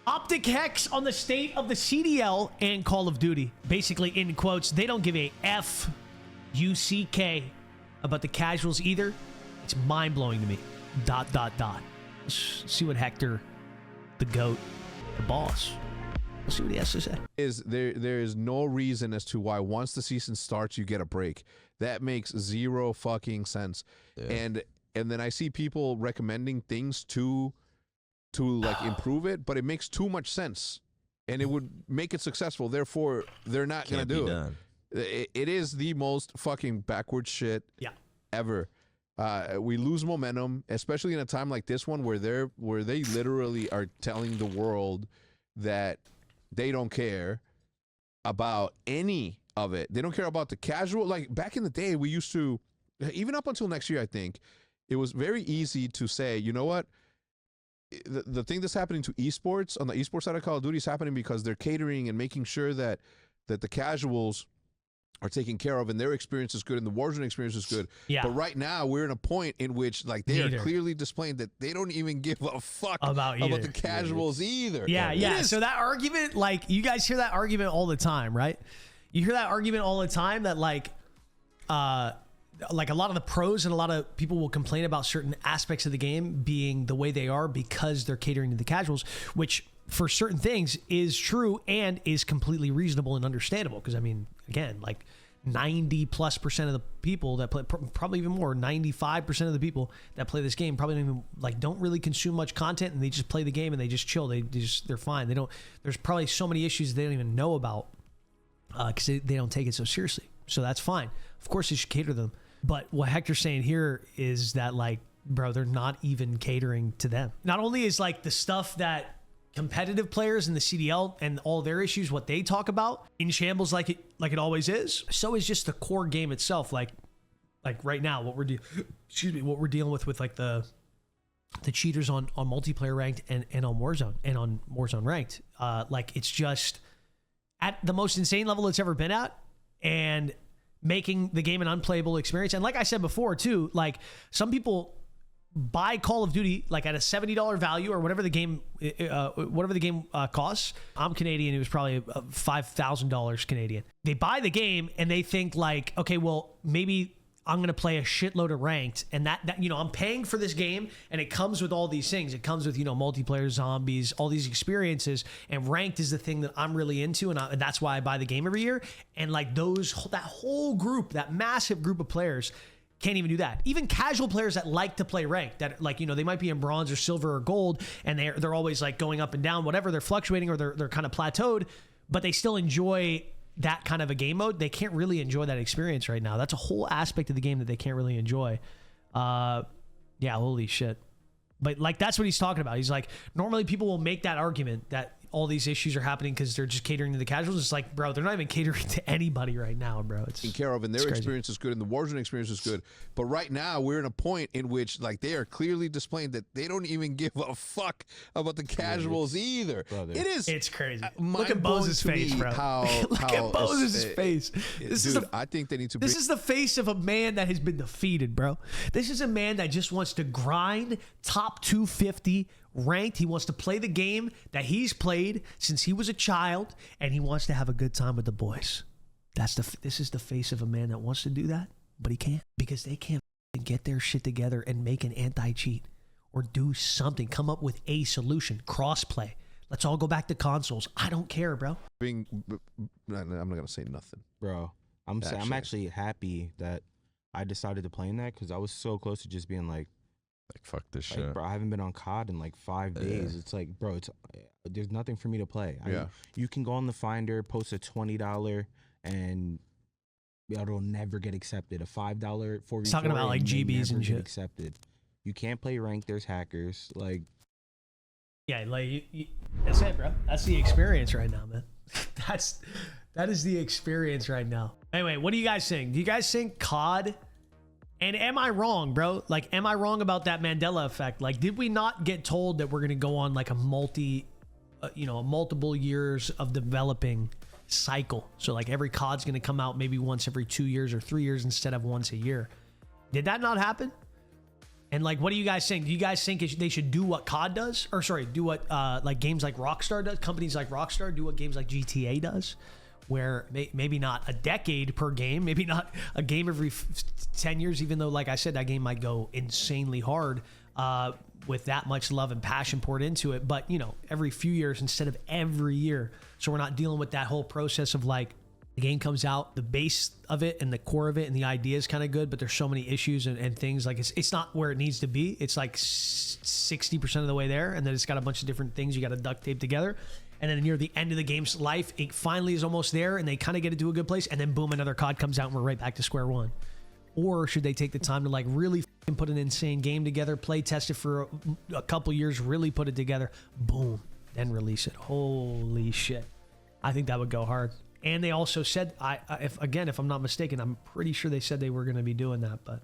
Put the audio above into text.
OpTic HecZ on the state of the CDL and Call of Duty. Basically, in quotes, they don't give a F-U-C-K about the casuals either. It's mind-blowing to me. ... Let's see what Hector, the GOAT, the boss. Let's see what he has to say. There is no reason as to why once the season starts, you get a break. That makes zero fucking sense. Yeah. And then I see people recommending things to like improve it, but it makes too much sense and it would make it successful. Therefore, they're not going to do it. It is the most fucking backwards shit ever. We lose momentum, especially in a time like this one where they literally are telling the world that they don't care about any of it. They don't care about the casual. Like back in the day, we used to, even up until next year, I think, it was very easy to say, you know what? The thing that's happening to esports on the esports side of Call of Duty is happening because they're catering and making sure that the casuals are taken care of and their experience is good and the Warzone experience is good. Yeah. But right now we're in a point in which like they are clearly displaying that they don't even give a fuck about the casuals either. Yeah, yeah. So that argument, like you guys hear that argument all the time, right? You hear that argument all the time that like a lot of the pros and a lot of people will complain about certain aspects of the game being the way they are because they're catering to the casuals, which for certain things is true and is completely reasonable and understandable. Because I mean, again, like 90+% of the people that play, probably even more, 95% of the people that play this game probably don't really consume much content, and they just play the game and they just chill. They're fine. There's probably so many issues they don't even know about because they don't take it so seriously. So that's fine. Of course, they should cater to them. But what Hector's saying here is that, like, bro, they're not even catering to them. Not only is like the stuff that competitive players in the CDL and all their issues, what they talk about in shambles like it always is, so is just the core game itself. Like right now, what we're dealing with like the cheaters on multiplayer ranked and on Warzone ranked. Like it's just at the most insane level it's ever been at, and making the game an unplayable experience. And like I said before too, like some people buy Call of Duty like at a $70 value or whatever the game costs. I'm Canadian. It was probably $5,000 Canadian. They buy the game and they think like, okay, well, maybe I'm going to play a shitload of ranked, and that, you know, I'm paying for this game and it comes with all these things. It comes with, you know, multiplayer, zombies, all these experiences, and ranked is the thing that I'm really into. And that's why I buy the game every year. And like that whole group, that massive group of players can't even do that. Even casual players that like to play ranked, that like, you know, they might be in bronze or silver or gold, and they're always like going up and down, whatever, they're fluctuating or they're kind of plateaued, but they still enjoy that kind of a game mode. They can't really enjoy that experience right now. That's a whole aspect of the game that they can't really enjoy. Yeah, holy shit. But like, that's what he's talking about. He's like, normally people will make that argument that all these issues are happening because they're just catering to the casuals. It's like, bro, they're not even catering to anybody right now, bro. It's taken care of, and their experience is good, and the Warzone experience is good. But right now, we're in a point in which, like, they are clearly displaying that they don't even give a fuck about the casuals either. Brother. It's crazy. Look at Bose's face, bro. Look at Bose's face. I think they need to. This is the face of a man that has been defeated, bro. This is a man that just wants to grind top 250 ranked. He wants to play the game that he's played since he was a child, and he wants to have a good time with the boys. This is the face of a man that wants to do that, but he can't, because they can't get their shit together and make an anti-cheat or do something, come up with a solution. Crossplay. Let's all go back to consoles. I don't care, bro. I'm not gonna say nothing, bro. I'm actually happy that I decided to play in that, because I was so close to just being like fuck this shit, bro. I haven't been on COD in like 5 days. It's like, bro, there's nothing for me to play. You can go on the Finder, post a $20, and it'll never get accepted. A $5 4v4, talking about like GBs and shit. Accepted. You can't play ranked. There's hackers. Like, yeah, like that's it, bro. That's the experience right now, man. That is the experience right now. Anyway, what do you guys think? Do you guys think COD? And am I wrong, bro? Like, am I wrong about that Mandela effect? Like, did we not get told that we're going to go on like a multiple years of developing cycle? So like every COD's going to come out maybe once every 2 years or 3 years instead of once a year. Did that not happen? And like, what do you guys think? Do you guys think they should do what COD does? Or sorry, do what like games like Rockstar does? Companies like Rockstar do what games like GTA does? Where maybe not a decade per game, maybe not a game every 10 years, even though, like I said, that game might go insanely hard with that much love and passion poured into it. But, you know, every few years instead of every year. So we're not dealing with that whole process of like, the game comes out, the base of it and the core of it and the idea is kind of good, but there's so many issues and things like it's not where it needs to be. It's like 60% of the way there, and then it's got a bunch of different things you got to duct tape together. And then near the end of the game's life, it finally is almost there, and they kind of get it to a good place, and then boom, another COD comes out, and we're right back to square one. Or should they take the time to like really put an insane game together, play test it for a couple years, really put it together, boom, then release it? Holy shit! I think that would go hard. And they also said, if I'm not mistaken, I'm pretty sure they said they were going to be doing that, but